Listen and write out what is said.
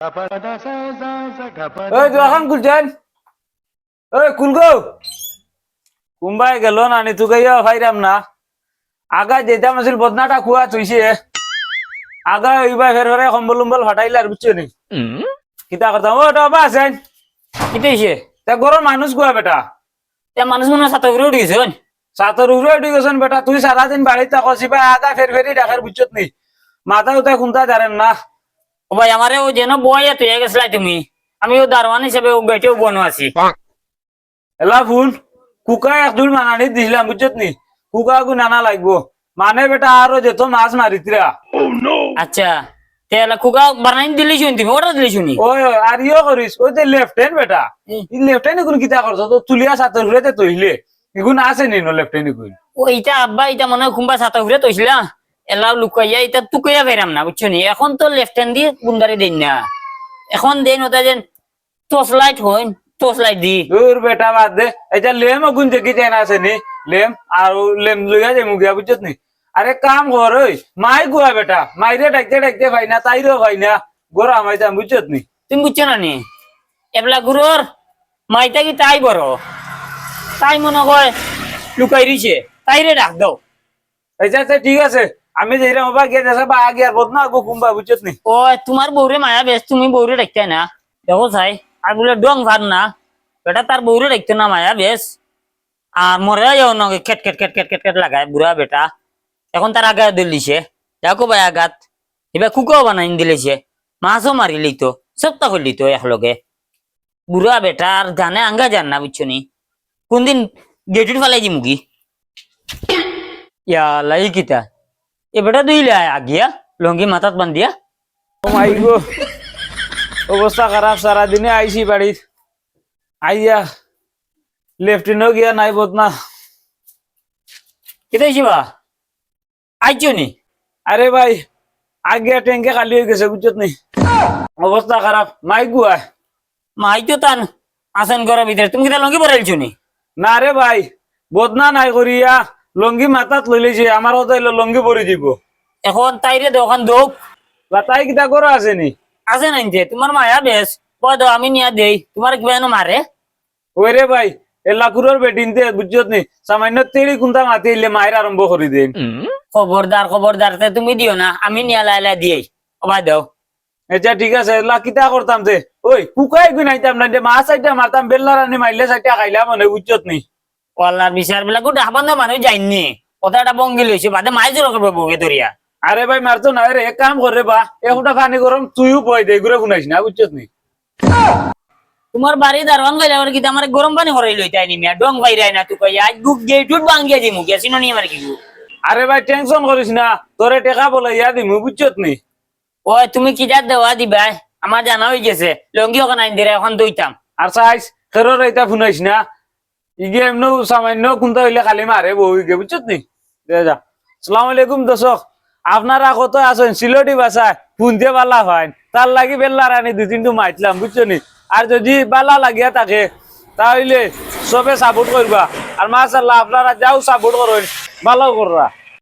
ওই দোকান খুলছেন? ওই খুলগো। কুম্বাই গেল নানি তুকে ভাইরাম না। আগা যেতাম আছিল বদনাটা খুয়া চুইছে। আগা এইবার ফের ফেরে কম্বল উম্বল ফাটাইলে আর বুঝছো নি কিতা করতাম। ও ওটা বা আছেন কিতেছে তা গরম মানুষ গুয়া বেটা। তে মানুষ মনে ছাতা উপরে উঠে গেছে সাতর উপরে উঠে গেছেন বেটা। তুই সারাদিন বাড়িতে থাকছি ভাই আগা ফের ফেরি ডাকার বুঝছত নি মাথা উঠে খুনতা জানেন না। ও ভাই আমারে ও যেন বইয়া তুই গেছিলাই তুমি আমি ও দারোয়ান হিসেবে ও বেটেও বনো আছি এলা ফুল কুকা একদুল মানানি দিছিলাম বুঝছত নি। কুকা গু নানা লাগবো মানে বেটা আরো যেত মাছ মারিতরা। আচ্ছা তেলা খুকা বানাই দিলি শুনি তুমি অর্ডার দিলি শুনি ওই ওই আর ইয়ে করিস ওই যে লেফট হ্যান্ড বেটা। লেফট হ্যান্ড কোন কিতা করছো তো তুলিয়া সাতর ঘুরেতে তৈলে এগুন আছে নি নো লেফট হ্যান্ড কোন। ও ইটা আব্বা ইটা মনে হয় কুম্বা ছাতা ঘুরে তৈছিলা এলা লুকাইয়া ইটা তুকাইয়া বেরাম না বুঝছো নি এখন তো লেফট হ্যান্ড দিয়ে গুন্ডারি দেন না এখন দেন ওটা যেন টর্চ লাইট হইন টর্চ লাইট দি দূর বেটা বাদ দে এটা লেম গুন দেখি চাই না আছে নি লেম আর লেম লইয়া যাই মুগিয়া বুঝছত নি। আরে কাম কর ওই মাই গুয়া বেটা মাইরে ডাকতে ডাকতে ভাই না তাইরও ভাই না গোরা মাইতাম বুঝছত নি। তুমি বুঝছো না নি এবলা গুরুর মাইটা কি তাই বড় তাই মনে হয় লুকাই দিছে তাইরে ডাক দাও আচ্ছা ঠিক আছে আমি যেরকম হবা গিয়ে দেশা বা আগে আর বদনা আগো কুম্বা বুঝছত নি। ও তোমার বউরে মায়া বেশ তুমি বউরে দেখতে না দেখো চাই আর বলে ডং ভার না বেটা তার বউরে দেখতো না মায়া বেশ আর মরে যাও না খেট খেট খেট খেট খেট খেট লাগায় বুড়া বেটা এখন তার আগে দিলিছে দেখো ভাই আঘাত এবার কুকাও বানাই দিলেছে মাছও মারিলি তো সপ্তাহ করলি তো একলগে বুড়া বেটা আর জানে আঙ্গা জান না বুঝছো নি কোনদিন গেটুর ফেলাই দি মুগি ইয়া লাই কিতা এ বেটা দুইলে আগিয়া লঙ্গি মাথাত বান্ধিয়া ও মাই গো অবস্থা খারাপ সারাদিনে আইসি বাড়ির আইয়া লেফটিনও গিয়া নাই বদনা। কেটাইছি বা আইছো নি আরে ভাই আগে ট্যাঙ্কে খালি হয়ে গেছে বুঝছত নি অবস্থা খারাপ মাই গুয়া। মাই তো তান আসেন ঘরের ভিতরে তুমি কিতা লঙ্গি পরাইছো নি না রে ভাই বদনা নাই করিয়া লঙ্গি মাথাত লইলেছে আমার ওদাইলো লঙ্গি পরি দিব। এখন তাইরে দোকান দোক বা তাই কিতা করো আছে নি আছে নাই যে তোমার মায়া বেশ কয় দাও আমি নিয়া দেই তোমার কিবা এনো মারে ওই রে ভাই এ লাকুরের বেটিনতে বুঝছত নি সামান্য তেড়ি কুন্তা মাতি এলে মায়ের আরম্ভ করি দেন। খবরদার খবরদার তে তুমি দিও না আমি নিয়া লাইলা দিই অবাই দাও আচ্ছা ঠিক আছে এলা কিতা করতাম যে ওই কুকাই গুই নাইতাম না যে মাছ চাইটা মারতাম বেল্লা রানি মাইলে চাইটা খাইলাম মনে বুঝছত নি। ওয়াল্লার বিচার বিলাক ডাকবান মানুষ যায়নি কথাটা বঙ্গি লইছে বাদে মাই জোর করবে বউকে ধরিয়া আরে ভাই মারতো না রে এক কাম করে বা একটা পানি গরম তুইও পয় দে ঘুরে শুনাইস না বুঝছত নি। তোমার বাড়ি দারোয়ান গেলে আমার কি আমার গরম পানি করাই লইতে আইনি মিয়া ডং বাইরাই না তুই কই আজ বুক গেটুট বাঙ্গিয়া দি মুখ আসিনো নি আমার কি আরে ভাই টেনশন করিস না তোরে টেকা বলে ইয়া দিমু বুঝছত নি। ওই তুমি কি যা দেওয়া দিবা আমার জানা হয়ে গেছে লঙ্গি ওখানে আইন দিরা এখন দইতাম আর চাইস খেরোর এটা শুনাইস না ইগে এমন সামান্য কুন্তা হইলে খালি মারে বউ গে বুঝছত নি। যা সালাম আলাইকুম দর্শক আপনারা কত আছেন সিলটি বাসায় শুনতে পাল্লা হয় তার লাগি বেল্লা রানি দুই তিনটু মাইতলাম বুঝছো নি। আর যদি বালা লাগিয়া থাকে তাহলে সবে সাপোর্ট করবা আর মাশাআল্লাহ আপনারা যাও সাপোর্ট করেন ভালো কররা।